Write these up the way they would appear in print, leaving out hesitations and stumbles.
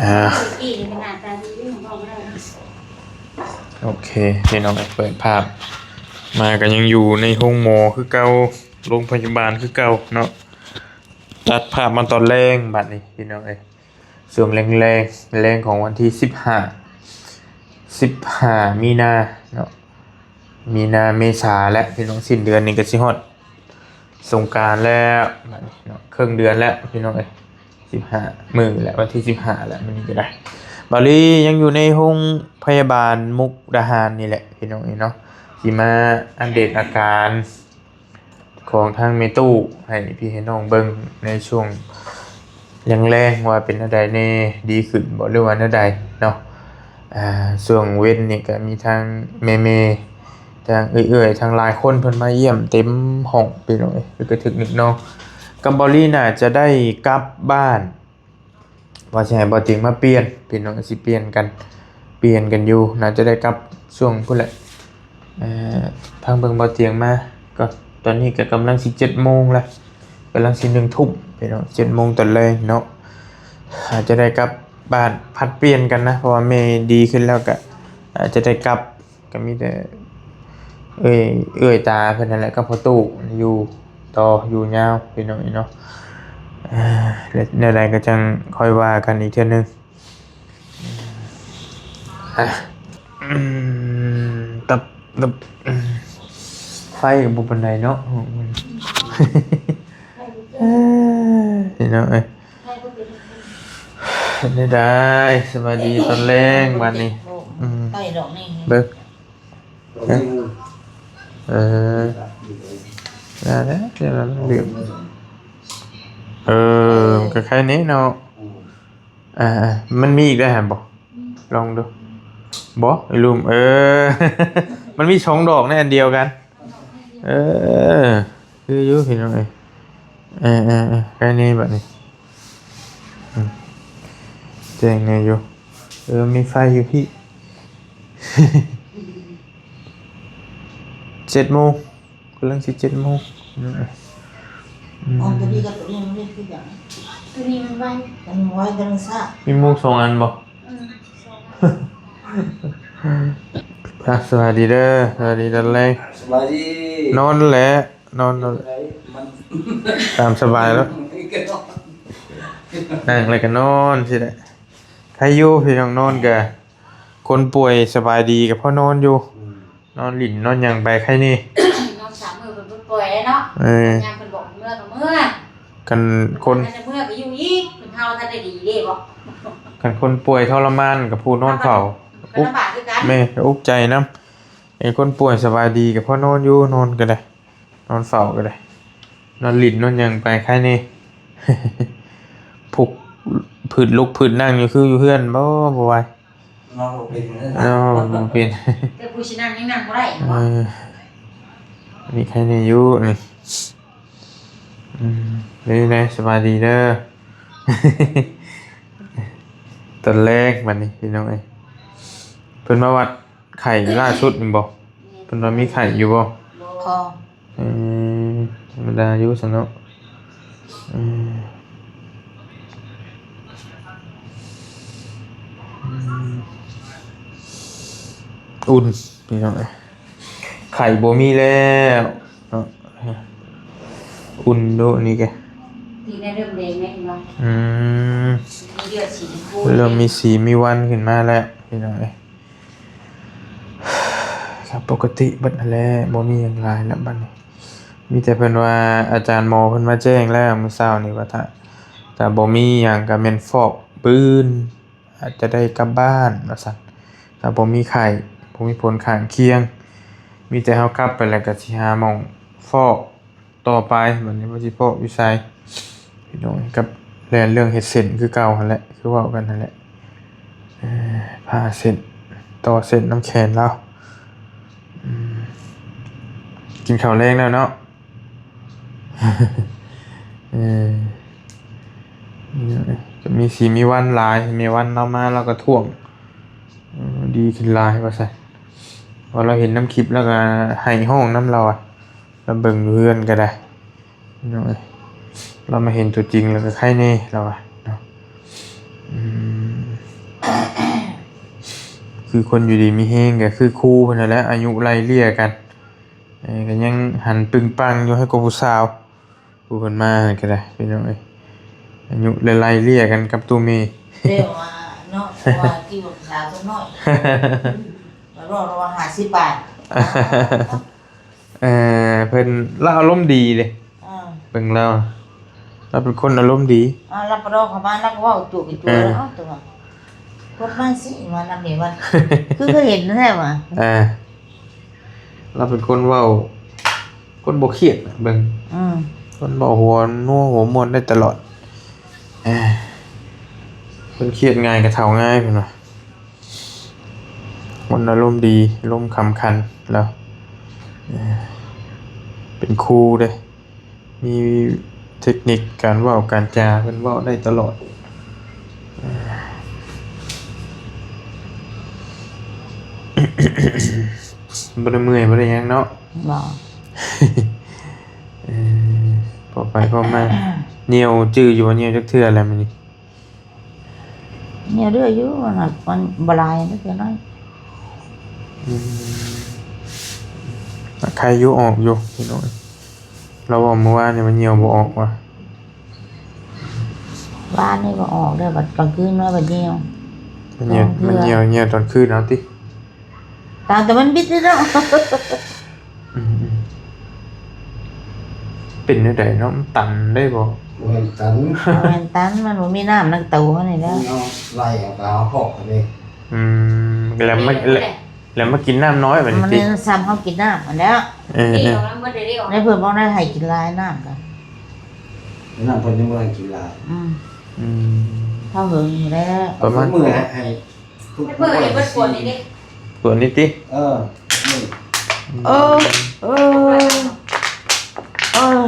อ่ากี่ในขนาดตาดีที่ผมบอกไม่ได้โอเคพี่น้องเปิดภาพมากันยังอยู่ในห้องหมอคือเก่าโรงพยาบาลคือเก่าเนาะตัดภาพมาตอนแรงบัดนี้พี่น้องช่วงแรงของวันที่15มีนาเนาะมีนาเมษาและพี่น้องสิ้นเดือนนี้ก็สิฮอดสงกรานต์แล้วบัดนี้เนาะครึ่งเดือนแล้วพี่น้อง15 มื้อแล้ววันที่15แล้วมื้อนี้ก็ได้บาลียังอยู่ในห้องพยาบาลมุกดาหารนี่แหละพี่น้องเนาะสิมาอัปเดตอาการของทางเมตู้ให้พี่ให้น้องเบิ่งในช่วงแรงๆว่าเป็นอันใดแน่ดีขึ้นบ่หรือว่าอันใดเนาะช่วงเว้นนี่ก็มีทางแม่ๆทางเอื้อยๆทางหลายคนเพิ่นมาเยี่ยมเต็มห้องพี่น้องคือก็ถึกนิดเนาะกับบอลลี่น่าจะได้กลับบ้านว่าสิให้บ่จริงมาเปลี่ยนพี่น้องสิเปลี่ยนกันอยู่น่าจะได้กลับช่วงพุ่นแหละทางเบิ่งบ่เตียงมาก็ตอนนี้ก็กำลังสิ7โมงแล้วกำลังสิ1ทุ่มพี่น้อง7โมงตอนแรกเนาะอาจจะได้กลับบ้านผัดเปลี่ยนกันนะเพราะว่าแม่ดีขึ้นแล้วก็อาจจะได้กลับก็มีแต่ตาเพิ่นนั่นแหละก็พอตู้อยู่ต่ออยู่ยาวพี่น้องเนาะแล้วแนวใดก็จังค่อยว่ากันอีกเทื่อนึงอ่ะอืตับตับไฟกับบุปผาเนาะพี่น้องได้สวัสดีตอนแรงวันนี้ใต้ดอกนี่เบิกเออได้แล้วเดี๋ยวเราเดือดก็แค่นี้เนาะมันมีอีกได้ฮะบอกลองดูบอกไอ้ลุมมันมี2 ดอกในอันเดียวกันคืออยู่พี่น้องแค่นี้แบบนี้แจ้งไงอยู่มีไฟอยู่พี่7 โมงกำลัง7 โมงตัวนี้กับตัวนี้มันเรียกคืออย่างตัวนี้มันไว้กันซะมีมุก2 อันบอกสวัสดีเด้อสวัสดีตอนแรกสบายดีนอนแหละนอนตามสบายแล้วนั่งอะไรกันนอนสิได้ใครอยู่พี่น้องนอนกะคนป่วยสบายดีกับพ่อนอนอยู่นอนหลินนอนอย่างไปใครนี่นอน3 มื้อเป็นป่วยเนาะยามเพิ่นบอกเมื่อก็เมื่อกันคนจะเมื่อก็อยู่อีกเพิ่นเฮาท่านได้ดีเด้บ่กันคนป่วยทรมานกับผู้นอนเฝ้าอุ๊บลำบากคือกันแม่อุกใจนำไอ้คนป่วยสบายดีกับพ่อนอนอยู่นอนก็ได้นอนเฝ้าก็ได้นอนหลินนอนอย่างไปใครนี่ผูกผืดลุกผืดนั่งอยู่คืออยู่เพื่อนบ่ไหวน้องเป็นบ่เป็นแต่ผู้สินั่งยังนั่งบ่ได้มีใครนี่อยู่นี่เลยสบายดีเด้อตอนแรกมันนี่พี่น้องเพิ่นมาวัดไข่ล่าสุดนี่บ่เพิ่นว่ามีไข่อยู่บ่พอธรรมดาอยู่ซั่นเนาะอุ่นพี่น้องไข่บ่มีแล้วเนาะอุ่นโดนี่แกทีได้เริ่มแดงแม่นบ่มีเลือดสีฟูเริ่มมีสีมีวันขึ้นมาแล้วพี่น้องครับปกติเบิดนั่นแหละบ่มีหยังหลายแล้วบัดนี้มีแต่เพิ่นว่าอาจารย์หมอเพิ่นมาแจ้งแล้วมื้อเช้านี่ว่าถ้าบ่มีหยังก็แม่นฟอกปืนอาจจะได้กลับบ้านว่าซั่นถ้าบ่มีไข้บ่มีผลข้างเคียงมีแต่เฮากลับไปแล้วก็สิหาหม้องฟอกต่อไปบัดนี้ว่าสิฟอกอยู่ไสพี่น้องกับแล่นเรื่องเฮ็ดเส้นคือเก่าหั่นแหละคือเว้ากันนั่นแหละผ่าเส้นต่อเส้นน้ำแขนแล้วกินข้าวแรงแล้วเนาะจะมีสีมีวันหลายมีวันเรามาเราก็ท่วงดีขึ้นหลายว่าซั่นพอเราเห็นน้ำคลิปแล้วก็ให้ห้องน้ำเราเราเบิ่งเพื่อนก็ได้เนาะเรามาเห็นตัวจริงแล้วก็ใครแน่เราเนาะ คือคนอยู่ดีมีแฮงก็คือครูเพิ่นนั่นแหละอายุไล่เลี่ยกันก็ยังหันปึงปังอยู่ให้กับผู้สาวผู้เพิ่นมาก็ได้พี่น้องเอ้ยอายุไล่เลี่ยกันกับตูเม เรียกว่าเนาะว่ากี่บสาวสักหน่อยแล้วรอว่า50 บาท เพิ่นเราอารมณ์ดีเลย อ่า เบิ่งแล้วเราเป็นคนอารมณ์ดี รับประดอกเข้ามาแล้วก็ว่าจุกตัวแล้วตัวกดมาสิมานำนี่มันคือก็เห็นแท้ว่า เราเป็นคนเว้าคนบ่เครียดน่ะเบิ่ง คนเว้าหัวนัวหัวม่วนได้ตลอดเพิ่นเครียดง่ายก็เฒ่าง่ายเพิ่นว่าคนอารมณ์ดีอารมณ์ขำขันแล้วเป็นครูเด้มีเทคนิคการเว้าการจาเพิ่นเว้าได้ตลอดบ่ได้เมื่อยบ่ได้หยังเนาะ บ่ พอไปพอมาเหนียวจื้ออยู่ว่าเหนียวจักเทื่อแล้วมื้อนี้ เนี่ยเรื่อยอยู่มันบ่ลายนิดเดียวน้อย ใครอยู่ออกอยู่พี่น้องเราบอกเมื่อวานเนี่ยมันเหนียวบ่ออกว่ะ บ้านนี่ก็ออกได้บัดกลางคืนมาบัดเดียว มันเหนียวตอนคืนเอาติ ตามแต่มันบิดเนาะ อืมเป็นจังไดเนาะมันตันได้บ่ เว้นตัน มันตันมันบ่มีน้ำนักเตาเท่านี้แล้ว เอาไล่เอาไปเอาพอกกันเลย แล้วมากินน้ำน้อยบัดนี้ มัน ติ ซ้ำเฮากินน้ำอันแล้ว เออ เดี๋ยวแล้วบ่ได้เรียก ในเพิ่นบอกได้ให้กินหลายน้ำกัน นั่นเพิ่นยังบ่ได้กินลา อืม เท่าหึงอยู่ได้แล้ว ประมาณ มื้อให้ทุก เพิ่นเบิดปวดนี่ดิ ตัวนี้ติ มื้อ เออเออเออ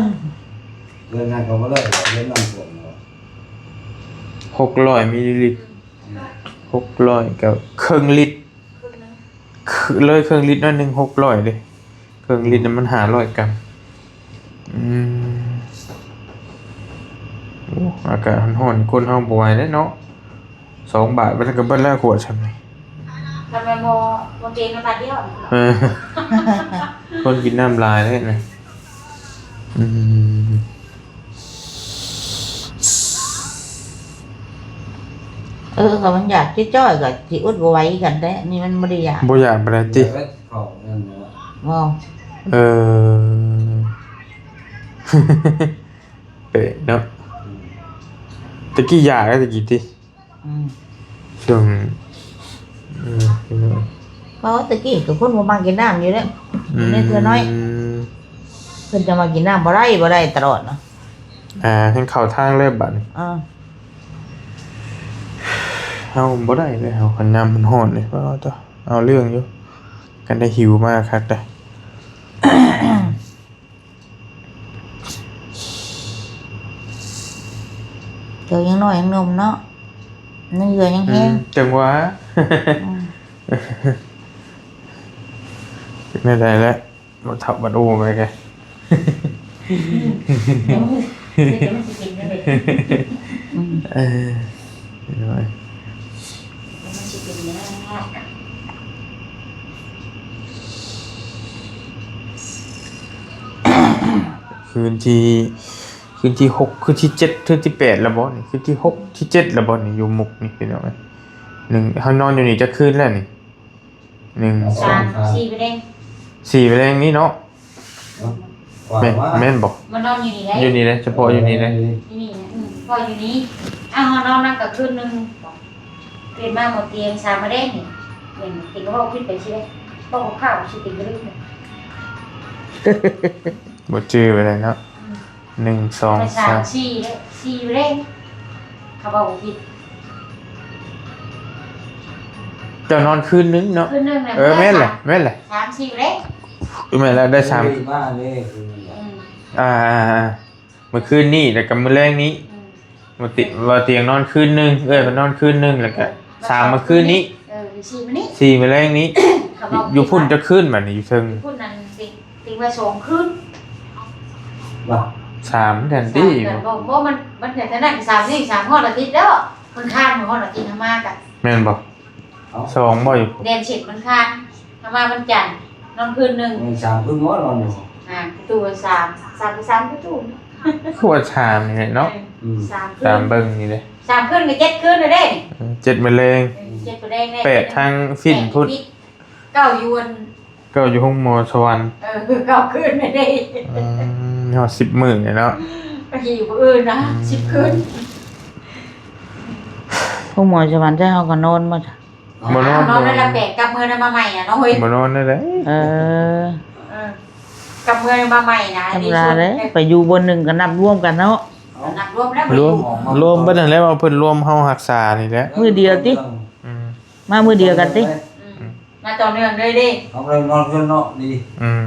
เดือนนั้นก็บ่ได้เดือนนั้นผมเนาะ 600มิลลิลิตร600กับครึ่งลิตรเลยครึ่งลิตรน้อยหนึง600เลยครึ่งลิตรนั้นมัน500 กรัมโอ้อากาศร้อนๆคนเฮาบ่ไหวเด้เนาะ2 บาทมันก็เบิดแล้วขวดซั่นนี่ ทำไมบ่เกณฑ์มาบาทเดียว เออคนกินน้ำลายเลยนะก็มันอยากจ้อยๆก็สิอุดบ่ไหวกันได้นี่มันบ่ได้อยาก บ่อยากบ่ได้ติ เดี๋ยวเข้านั่นเนาะ บ่ เออ เป๊ะเนาะตะกี้อยากแล้วตะกี้ติ อืม ช่วงพี่น้อง เพราะว่าตะกี้ก็คนบ่มักกินน้ำอยู่แล้วนี่เทื่อน้อยเพิ่นจะมากินน้ำบ่ได้ตลอดเนาะ เห็นเข้าทางเลยบัดนี้ เฮาบ่ได้เลยเฮาคันน้ำมันร้อนเลยว่าต่อเอาเรื่องอยู่กันได้หิวมากคักได้ เจ้ายังน้อยยังหนุ่มเนาะนั่นเหงื่อยังแห้ง จังหวะไม่ได้แล้วบ่ทับบัดโอไปแก เดี๋ยวมันสิกินได้เลย น้อย มันสิกินได้ คืนที่6คืนที่7คืนที่8แล้วบ่นี่คืนที่6ที่7แล้วบ่นี่อยู่มุกนี่พี่น้อง1เฮานอนอยู่นี่จักคืนแล้วนี่1 3 4ไปเด้ง 4ไปแล้วนี่เนาะ ว่าว่า แม่นบ่ มันนอนอยู่นี่ได้ อยู่นี่เลยเฉพาะอยู่นี่เลย นี่นะพออยู่นี้นอนนั่งกับคืนนึงเปลี่ยนมาหมดเตียง3มาเด้งนี่เห็นติก็ว่าคิดไปสิเด้ต้องข้าวสิติก็ลึก บ่จื้อไปเลยเนาะ1 2 3 3 4เด้4ไปเด้งเขาบอกผิด เจ้านอนคืนนึงเนาะ คืนนึงน่ะ แม่นแหละ 3 4ไปเด้ง แม่นแล้วได้3 บ้านนี่คือมัน เมื่อคืนนี้แล้วก็มื้อแรกนี้มาติว่าเตียงนอนคืนนึงมันนอนคืนนึงแล้วก็3มื้อคืนนี้ 4มานี้ 4มื้อแรกนี้อยู่พุ่นจะคืนบัดนี้อยู่เทิง พุ่นนั้นติว่า2คืน ว่า 3แทนติ บ่มันแต่นั้น3นี่3ฮอดอาทิตย์แล้วมันข้ามฮอดอาทิตย์มากอ่ะ แม่นบ่ สองบ่อยู่ เรียนเสร็จมันคานทำมามันจันทร์นอนคืนหนึ่ง มัน3คืนบ่นอนอยู่ ประตูสามประตู ขวดชามนี่แหละเนาะ สามคื ตาม น เบิ่งนี่เลย สามคืนกับเจ็ดคืนเลยเด้ 7มะเร็ง เจ็ดประเด็นเลย 8ทางฟินพุทธ เก้ายวน ก็อยู่ห้องหมอสวรรค์ เก้าคืนไม่ได้ ยอด10มื้อเนี่ยเนาะ ไปอยู่กับอื่นนะ10คืน พวกหมอสวรรค์จะเฮาก็นอนบ่จ้ะ บ่นอน นอนได้ละแปดกับมือนั้นมาใหม่อ่ะน้องเฮ้ย บ่นอนได้เด้ เออ กับมือมาใหม่นะ ธรรมดาเด้ไปอยู่บนหนึ่งก็นับรวมกันเนาะ นักรวมแล้ว รวมเบิดนั่นแหละว่าเพิ่นรวมเฮารักษานี่แหละ มื้อเดียวติ อืม มามื้อเดียวกันติ มาต่อเนื่องเลยดิ เอาเลยนอนคืนเนาะดี อืม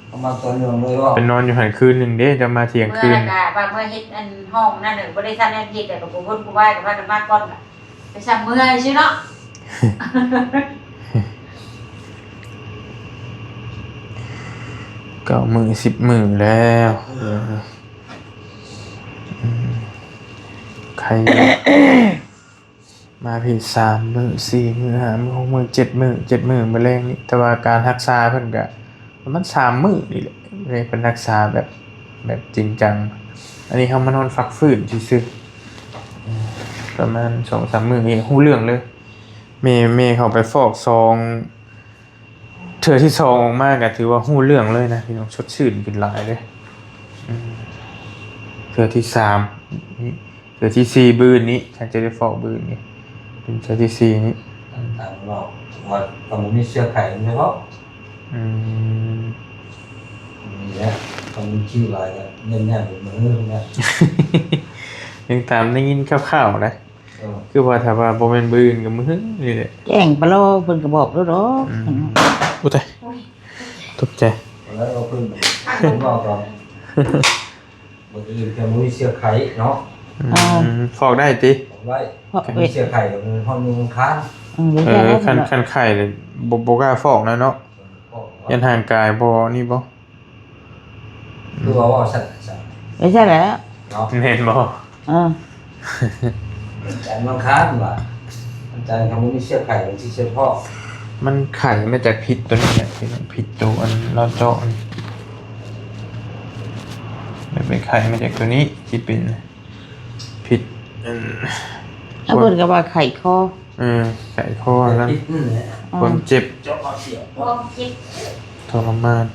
เอามาตอนเรื่องเลยว่า เป็นนอนอยู่หันคืนหนึงเด้จะมาเที่ยง เมื่ คื อน ละกะเมื่อเฮ็ดอันห้องนั่นน่ะบ่ได้ทันเฮ็ดแต่กับผู้ผู้ไหว้กับว่ากันมากก่อนไปสั่งเมื่อซื่อเนาะ 9มื้อ10มื้อแล้วใครมาพี่3มื้อ4มื้อ5มื้อ6มื้อ7มื้อ7มื้อมะเร็งนี่แต่ว่าการรักษาเพิ่นก็ประมาณ3มื้อนี่แหละเลยเพิ่นรักษาแบบจริงจังอันนี้เฮามานอนพักฟื้นซื่อๆประมาณ 2-3 มื้อนี่ฮู้เรื่องเลยแม่เขาไปฟอกซองเทื่อที่2ออกมาก็ถือว่าฮู้เรื่องเลยนะพี่น้องสดชื่นขึ้นหลายเลยเทื่อที่3นี่เทื่อที่4มื้อนี้ฉันจะได้ฟอกมื้อนี้เป็นเทื่อที่4นี้ ต่างเราว่าต้องมีเสื้อไข่ใช่ป่ะ อืม มีแล้วต้องมีคิวลายกันแน่ๆเหมือนมือเนี่ย ยังตามได้ยินคร่าวๆนะคือว่าถ้าว่าบ่แม่นมื้ออื่นก็มื้อนี่แหละ แจ้งปะโลเพิ่นก็บอกแล้วดอก อุ๊ยตายตกใจ แล้วเราเพิ่งผมบอกก่อนบางทีแค่มีเสื้อไข่เนาะ ฟอกได้ติ ผมไว้ เพราะ มีเสื้อไข่กับห้องนึงค้าง รู้ เอ จัก อ แล้ว คันไข่เลยบ่กล้าฟอกนะเนาะยันห่างกายบ่นี่บ่ คือว่าสั่นสั่น ไม่ใช่แล้ว เนาะ เห็นบ่ เออ แต่มันค้างว่ะอาจารย์เขามีเสื้อไข่กับที่เสื้อพ่อ มันไข่มาจากพิษตัวนี้แหละที่มันพิษตัวอันเราเจาะนี่มันเป็นไข่มาจากตัวนี้ที่เป็นพิษอัน แล้วเพิ่นก็ว่าไข่คอ ไข่คอแล้ว พิษนี่แหละ ความเจ็บ เจาะเสียบ พอคิด ทรมาน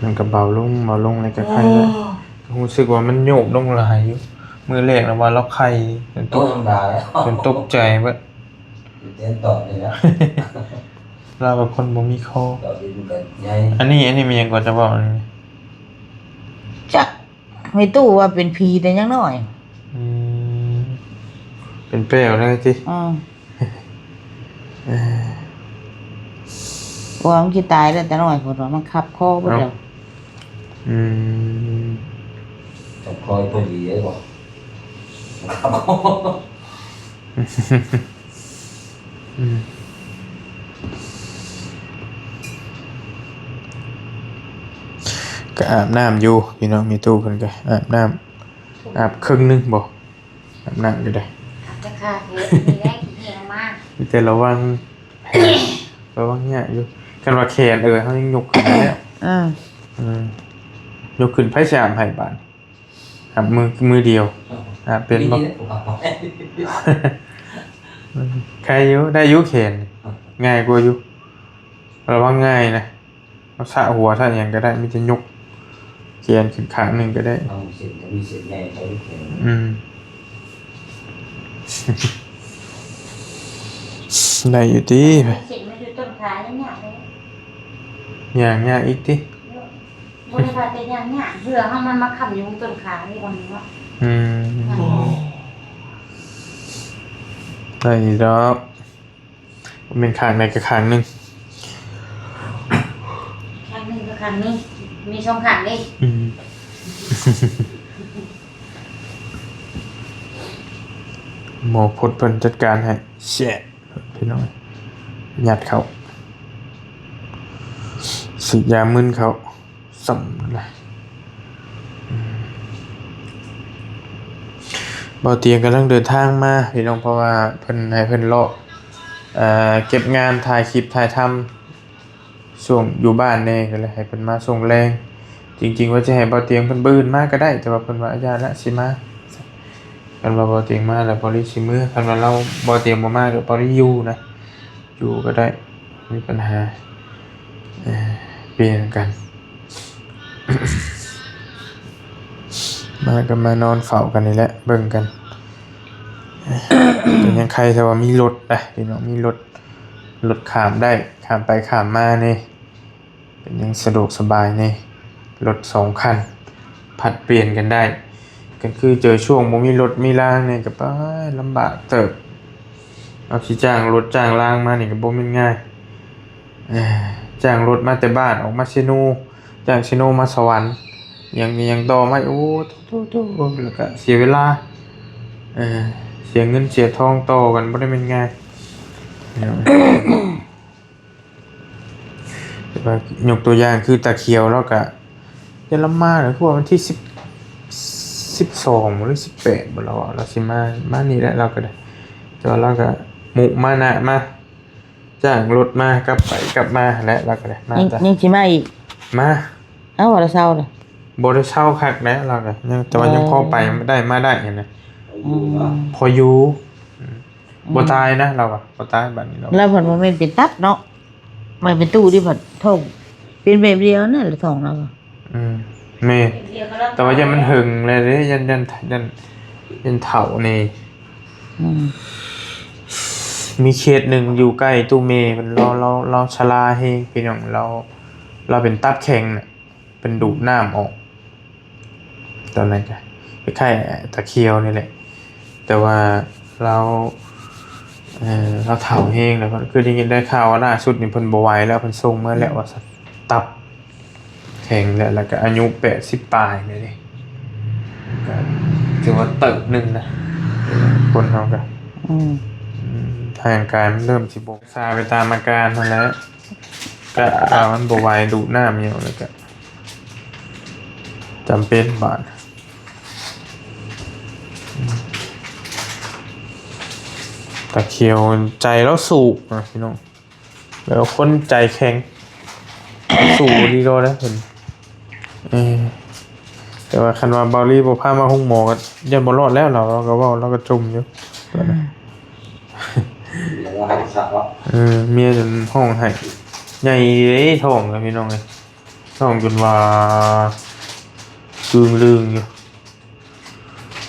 มันก็เบาลงในกระไข่แล้วรู้สึกว่ามันโยกลงหลายอยู่มือแรกนะว่าเราไข่จนต ต้ ก นดาแล้ว จนตกใจว่า เต้นต่อเลยนะ เราเป็นคนบ่มีคอ ต่อดินกันใหญ่ อันนี้มันยังกว่าจะบอกอันนี้ จักไม่ตู้ว่าเป็นผีแต่ยังน้อย เป็นเปลวเลยจิ ว่ามันสิตายแล้วแต่น้อยพุ่นว่ามันคับคอเบิดแล้ว ต้องคอยพอดีไอ้บอกครับ ก็อาบน้ำอยู่พี่น้องมีตู้เพิ่นก็อาบน้ำอาบครึ่งนึงบ่อาบน้ำก็ได้ จะค่ะเฮ็ดมีได้กี่เฮียมาก มีแต่ระวังแผลระวังเนี่ยอยู่กันว่าแขนเฮายังยกขึ้นได้แล้วยกขึ้นไผสิอาบให้บาดอาบมือเดียวอาบเป็นบ่ใครอยู่ได้อยู่แขนง่ายกว่าอยู่ระวังง่ายนะเอาสะหัวซะหยังก็ได้มีแต่ยกแขนขึ้นข้างหนึงก็ได้ เอาเสียงมีเสียงใหญ่เขาเขียน ได้อยู่ติ เห็นมันอยู่ต้นขาเนี่ยเลย อย่างอีกติ บริษัทเป็นอย่างเนี้ยเพื่อให้มันมาค้ำอยู่ต้นขาที่วันนี้ว่า ได้ดอกเป็นข้างใดก็ข้างหนึง ครั้งหนึ่งก็ครั้งนี้มีช่องขังดิ หมอพดเพิ่นจัดการให้แช่พี่น้องยัดเขาฉีดยามึนเขาสั่มนะ บ่เตียงกำลังเดินทางมาพี่น้องเพราะว่าเพิ่นให้เพิ่นเลาะเก็บงานถ่ายคลิปถ่ายทำช่วงอยู่บ้านแน่ก็เลยให้เพิ่นมาส่งแรงจริงๆว่าจะให้บ่เตียงเพิ่นบื้นมาก็ได้แต่ว่าเพิ่นว่าอาญาละสิมากันว่าบ่เตียงมาแล้วบ่ได้สิมื้อคันว่าเราบ่เตียงบ่มาก็บ่ได้อยู่นะอยู่ก็ได้มีปัญหาเปลี่ยนกัน มาก็มานอนเฝ้ากันนี่แหละเบิ่งกัน แต่ยังใครแต่ว่ามีรถนะพี่น้องมีรถข้ามได้ข้ามไปข้ามมานี่เป็นยังสะดวกสบายนี่รถ2 คันผัดเปลี่ยนกันได้ก็คือเจอช่วงบ่มีรถมีรางนี่ก็ไปลำบากเติบเอาสิจ้างรถจ้างรางมานี่ก็บ่แม่นง่ายจ้างรถมาแต่บ้านออกมาเชนูจ้างเชนูมาสวรรค์ยังต่อไม่โอ้โตแล้วก็เสียเวลาเสียเงินเสียทองต่อกันบ่ได้เป็นง่ายแต่ว่ายกตัวอย่างคือตะเคียวแล้วก็จะลำมาหรือว่าวันที่12หรือ18บ่เราสิมานี่แหละเราก็ได้แต่ว่าเราก็มุมานะมาจ้างรถมากลับไปกลับมาและเราก็ได้มาจ้ะ ยังสิมาอีก มา เอ้าว่าละเช้าน่ะ บ่ได้เช่าคักแล้วเราก็ยังแต่ว่ายังพอไปได้มาได้เห็นนะ อืม พออยู่บ่ตายนะเราอะบ่ตายบัดนี้เรา แล้วเพิ่นบ่แม่นเป็นตัดเนาะไม่เป็นตู้ที่เพิ่นท้องเป็นแบบเดียวนั่นแหละท้องเรา แม่ เดี๋ยวเขาเริ่ม แต่ว่ายันมันหึงเลยเด้ยันเฒ่านี่ อืม มีเขตหนึ่งอยู่ใกล้ตู้เมย์เป็นเราชราเฮงพี่น้องเราเป็นตับแข็งน่ะเป็นดูดน้ำออกตอนนั้นก็คล้ายๆตะเคียวนี่แหละแต่ว่าเราเฒ่าเฮงแล้วคือได้ยินได้ข่าวว่าล่าสุดนี่เพิ่นบ่ไหวแล้วเพิ่นส่งมาแล้วว่าซั่นตับแข็งแล้วก็อายุ80ปลายเลยเด้ก็ถือว่าเติบหนึงนะคนเฮาก็ อืม ทางการเริ่มสิบกซาไปตามอาการนั่นแหละก็เอามันบวายดูหน้ามีอยู่แล้วก็จำเป็นบาดตะเคียวใจแล้วสูบนะพี่น้องแล้วคนใจแข็งสูบดีโดนะเห็นแต่ว่าคันว่าบอลลี่บ่พามาห้องหมอก็ยังบ่รอดแล้วเราก็ว่าเราก็จมอยู่ตอนนั้น เราให้สาวะ เมียจนห้องให้ใหญ่เลยท้องเลยพี่น้องเลยท้องจนว่าลืงอยู่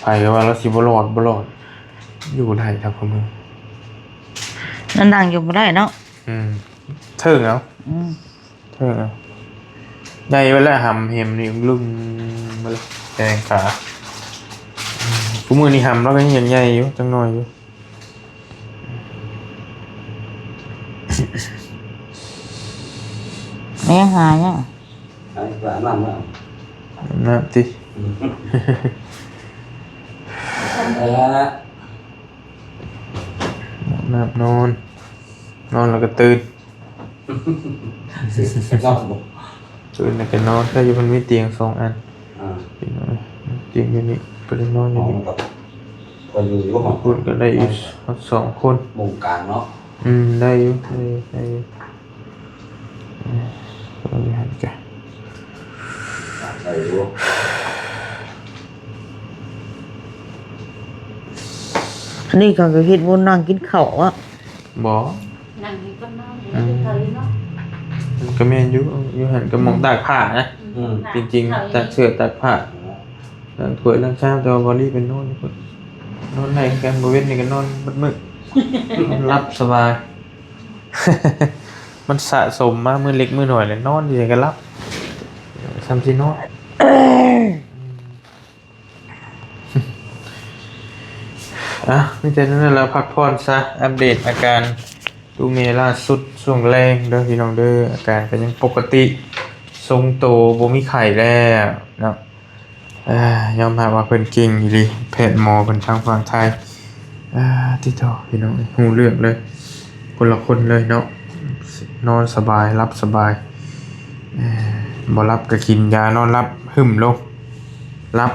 ไปก็ว่าเราสิบ่รอดอยู่ได้ครับผม นั่นนั่งอยู่บ่ได้เนาะ เทิงเอา อืม เทิงเอาใหญ่เวลาหำเห็มนี่ลึงมาเลยแกงขากูมือนี่หำแล้วก็ยังใหญ่อยู่จังน้อยอยู่ แม่หาเนี่ย ไอ้ปลาหนังอ่ะ น้ำติ น้ำนอนแล้วก็ตื่น รอบบุก ตื่นแล้วก็นอนถ้าอยู่มันมีเตียง2 อัน อ่า พี่น้อยเตียงอยู่นี่ก็ได้นอนอ ห้ ยู่ อง นี่ กับพออยู่อยู่ห้อง พูดก็ได้อยู่2 คน มุมกลางเนาะ ได้อยู่เราจะหันกัน ใส่อยู่ อันนี้ก็คิดว่านั่งกินข้าวอ่ะ บ่ นั่งอยู่ก็นอนอยู่เฉยๆเนาะ มันก็แม่นอยู่หันก็มองตากผ้านะจริงๆตากเสื้อตากผ้าล้างถ้วยล้างชามแต่ว่าบอลลี่เป็นนอนนี่พุ่นนอนไหนกันบ่เว้นนี่ก็นอนมืดๆรับสบาย มันสะสมมามื้อเล็กมื้อน้อยเลยนอนอยู่ก็รับซ้ำสินอน ไม่ใช่นั่นแหละพักผ่อนซะอัปเดตอาการดูเมล่าสุดช่วงแรงเด้อพี่น้องเด้ออาการก็ยังปกติทรงโตบ่มีไข้แล้วเนาะยอมรับว่าเพิ่นเก่งอยู่ดิแพทย์หมอเพิ่นทางฝั่งไทยติดต่อพี่น้องฮู้เรื่องเลยคนละคนเลยเนาะนอนสบายรับสบายบ่รับก็กินยานอนรับหึมลงรับ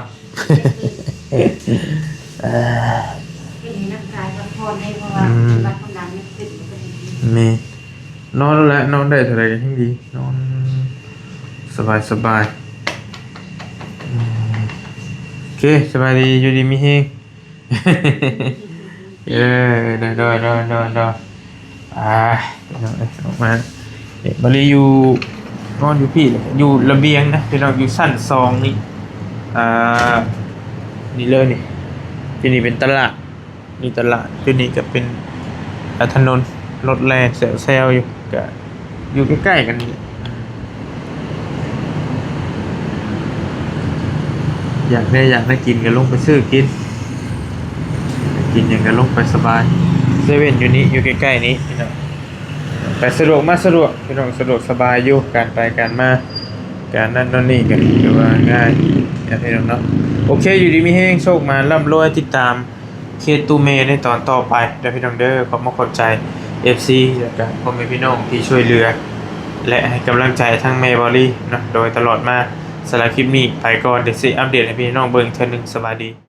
เป็นนักกายพักผ่อนให้เพราะว่าบัดความดันมันขึ้นมันก็ดี มีนอนแล้วแหละนอนได้เท่าไหร่ก็ยิ่งดีนอนสบายสบายโอเคสบายดีอยู่ดีมีเฮง เด้อออกมาบริอยู่นอนอยู่พี่อยู่ระเบียงนะพี่น้องอยู่สั้นซองนี่นี่เลยนี่ที่นี่เป็นตลาดนี่ตลาดที่นี่ก็เป็นถนนรถแล่แซวอยู่ก็อยู่ใกล้ๆกันนี่อยากได้กินก็ลงไปซื้อกินอย่างก็ลงไปสบายเซเว่นอยู่นี้อยู่ใกล้ๆนี้พี่น้องไปสะดวกมาสะดวกพี่น้องสะดวกสบายอยู่การไปการมาการนั่นนั่นนี่กันถือว่าง่ายพี่น้องเนาะโอเคอยู่ดีมีแห้งโชคมาร่ำรวยติดตามเคตูเมในตอนต่อไปเดี๋ยวพี่น้องเด้อขอบคุณขอบใจ FC แล้วก็พ่อแม่พี่น้องที่ช่วยเหลือและให้กำลังใจทั้งเมย์บอลี่นะโดยตลอดมาสำหรับคลิปนี้ไปก่อนเดี๋ยวสิอัปเดตให้พี่น้องเบิ่งเทื่อนึงสวัสดี